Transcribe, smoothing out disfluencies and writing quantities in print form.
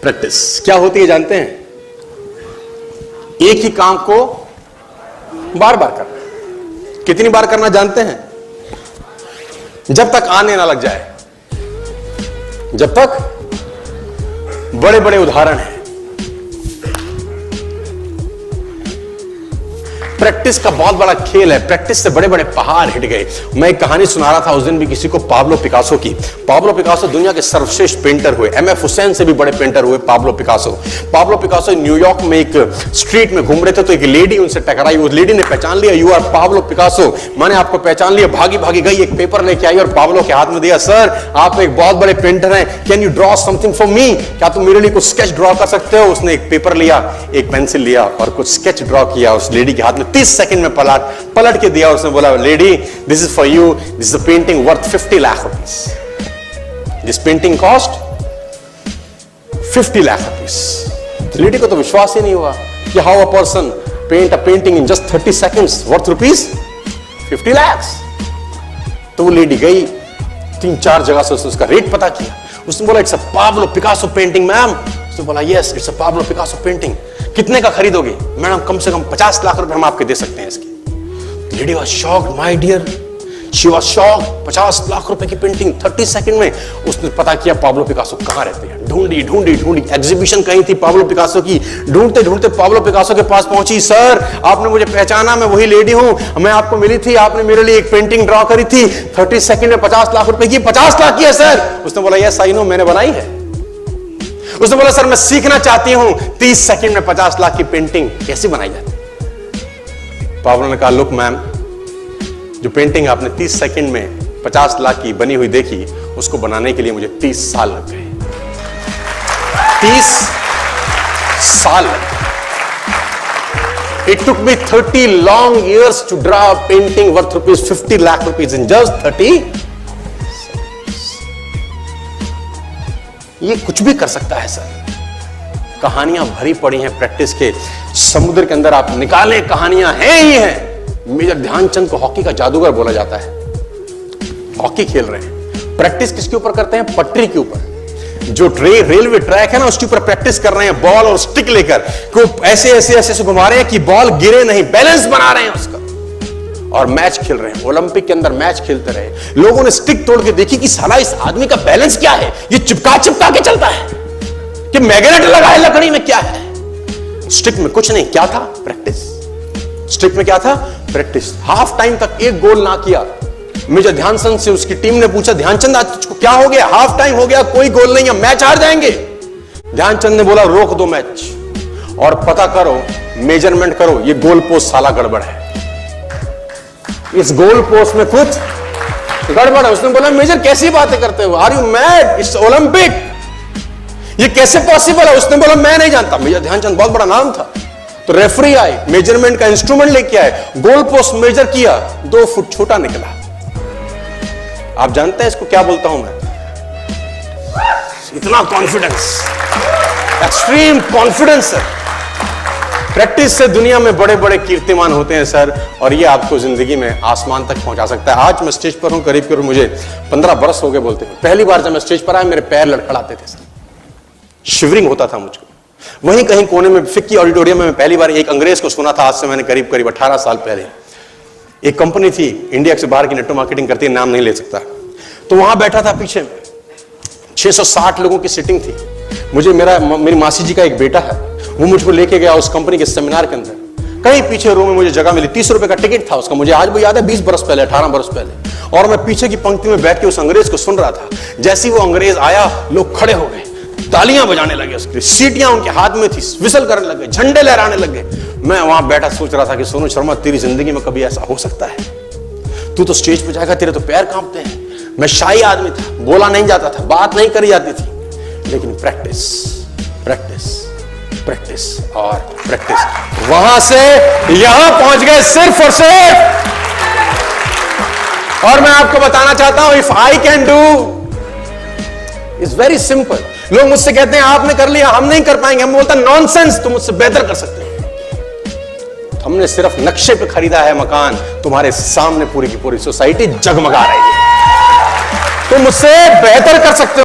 Practice क्या होती है जानते हैं? एक ही काम को बार बार करना। कितनी बार करना जानते हैं? जब तक आने ना लग जाए, जब तक बड़े बड़े उदाहरण हैं। प्रैक्टिस का बहुत बड़ा खेल है। प्रैक्टिस से बड़े बड़े पहाड़ हिट गए। मैं एक कहानी सुना रहा था उस दिन भी किसी को, पाब्लो पिकासो की। पाब्लो पिकासो दुनिया के सर्वश्रेष्ठ पेंटर हुए। एमएफ हुसैन से भी बड़े पेंटर हुए Pablo Picasso. Pablo Picasso New York में एक स्ट्रीट में घूम रहे थे तो एक लेडी उनसे टकराई। उस लेडी ने पहचान लिया, यू आर पाब्लो पिकासो, मैंने आपको पहचान लिया। भागी भागी गई, एक पेपर लेके आई और पाब्लो के हाथ में दिया। सर आप एक बहुत बड़े पेंटर हैं, can you draw something for me? क्या तुम मेरे लिए कुछ स्केच ड्रॉ कर सकते हो? उसने एक पेपर लिया, एक पेंसिल लिया और कुछ स्केच ड्रॉ किया उस लेडी के हाथ में। 30 सेकंड में पलट के दिया। उसने बोला, lady this is for you, this is a painting worth 50 lakh rupees. This painting cost 50 lakh rupees. Lady को तो विश्वास ही नहीं हुआ कि how a person paint a painting in just 30 seconds worth rupees 50 lakh. तो वो लेडी गई, 3-4 जगह से उसका रेट पता किया। उसने बोला, it's a Pablo Picasso painting ma'am. उसने बोला, yes it's a Pablo Picasso painting. कितने का खरीदोगे? मैडम कम से कम 50 लाख रुपए हम आपके दे सकते हैं इसकी। Lady was shocked, my dear, she was shocked. 50 lakh रुपए की पेंटिंग 30 सेकंड में। उसने पता किया पाब्लो पिकासो कहां रहते हैं। ढूंढी ढूंढी ढूंढी, एग्जीबिशन कहीं थी पाब्लो पिकासो की। ढूंढते ढूंढते पाब्लो पिकासो के पास पहुंची। सर आपने मुझे पहचाना, मैं वही लेडी हूं, मैं आपको मिली थी, आपने मेरे लिए एक पेंटिंग ड्रॉ करी थी 30 सेकंड में 50 लाख रुपए की। 50 लाख की है सर? उसने बोला, यस आई नो, मैंने बनाई है। उसने बोला, सर मैं सीखना चाहती हूं 30 सेकंड में 50 लाख की पेंटिंग कैसे बनाई जाती है। पाब्लो ने कहा, लुक मैम, जो पेंटिंग आपने 30 सेकंड में 50 लाख की बनी हुई देखी, उसको बनाने के लिए मुझे 30 साल लग गए। 30 साल लग गए। It took me 30 long years to draw a painting worth rupees 50 lakh rupees in just 30। ये कुछ भी कर सकता है सर। कहानियां भरी पड़ी हैं प्रैक्टिस के समुद्र के अंदर। आप निकालें, कहानियां हैं ही हैं। मेजर ध्यानचंद को हॉकी का जादूगर बोला जाता है। हॉकी खेल रहे हैं, प्रैक्टिस किसके ऊपर करते हैं? पटरी के ऊपर। जो रेलवे ट्रैक है ना, उसके ऊपर प्रैक्टिस कर रहे हैं बॉल और स्टिक लेकर। को ऐसे ऐसे ऐसे घुमा रहे हैं कि बॉल गिरे नहीं, बैलेंस बना रहे हैं उसका। और मैच खेल रहे हैं। ओलंपिक के अंदर मैच खेलते रहे। लोगों ने स्टिक तोड़ के देखी कि साला इस आदमी का बैलेंस क्या है, ये चिपका चिपका के चलता है कि मैग्नेट लगा है लकड़ी में, क्या है? स्टिक में कुछ नहीं। क्या था? प्रैक्टिस। स्टिक में क्या था? प्रैक्टिस। हाफ टाइम तक एक गोल ना किया। मेजर ध्यानचंद से उसकी टीम ने पूछा, ध्यानचंद आज तुझको क्या हो गया? हाफ टाइम हो गया, कोई गोल नहीं है, मैच हार जाएंगे। ध्यानचंद ने बोला, रोक दो मैच और पता करो, मेजरमेंट करो, ये गोल पोस्ट साला गड़बड़ है, इस गोल पोस्ट में कुछ गड़बड़ है। उसने बोला, मेजर कैसी बातें करते हो? Are you mad? It's Olympic, ये कैसे पॉसिबल है? उसने बोला, मैं नहीं जानता। मेजर ध्यानचंद बहुत बड़ा नाम था। तो रेफरी आए, मेजरमेंट का इंस्ट्रूमेंट लेके आए, गोल पोस्ट मेजर किया, 2 फुट छोटा निकला। आप जानते हैं इसको क्या बोलता हूं मैं? इतना कॉन्फिडेंस, एक्सट्रीम कॉन्फिडेंस है। प्रैक्टिस से दुनिया में बड़े बड़े कीर्तिमान होते हैं सर, और ये आपको जिंदगी में आसमान तक पहुंचा सकता है। आज मैं स्टेज पर हूं, करीब करीब मुझे 15 बरस हो गए बोलते हैं। पहली बार जब मैं स्टेज पर आया, मेरे पैर लड़खड़ाते थे सर, शिवरिंग होता था मुझको। वहीं कहीं कोने में फिक्की ऑडिटोरियम में मैं पहली बार एक अंग्रेज को सुना था। आज से मैंने करीब करीब 18 साल पहले। एक कंपनी थी इंडिया से बाहर की, नेटवर्क मार्केटिंग करती है, नाम नहीं ले सकता। तो वहां बैठा था, पीछे 660 लोगों की सिटिंग थी। मुझे मेरी मासी जी का एक बेटा है, वो मुझको लेके गया उस कंपनी के सेमिनार के अंदर। कहीं पीछे रूम में मुझे जगह मिली, 30 रुपए का टिकट था उसका। मुझे आज भी याद है, 20 बरस पहले, 18 बरस पहले। और मैं पीछे की पंक्ति में बैठ के उस अंग्रेज को सुन रहा था। जैसे ही वो अंग्रेज आया, लोग खड़े हो गए, तालियां बजाने लगे, उसकी सीटियां उनके हाथ में थी, विसल करने लगे, झंडे लहराने लगे। मैं वहां बैठा सोच रहा था कि सोनू शर्मा, तेरी जिंदगी में कभी ऐसा हो सकता है? तू तो स्टेज पे जाएगा, तेरे तो पैर कांपते हैं। मैं शाही आदमी था, बोला नहीं जाता था, बात नहीं करी जाती थी। लेकिन प्रैक्टिस, प्रैक्टिस, प्रैक्टिस और प्रैक्टिस, वहां से यहां पहुंच गए सिर्फ और सिर्फ। और मैं आपको बताना चाहता हूं, if I can do, it's very simple. लोग मुझसे कहते हैं आपने कर लिया, हम नहीं कर पाएंगे। हम बोलता नॉनसेंस, तुम मुझसे बेहतर कर सकते हैं। हमने सिर्फ नक्शे पे खरीदा है मकान, तुम्हारे सामने पूरी की पूरी सोसाइटी जगमगा रही है। तुम मुझसे बेहतर कर सकते हो।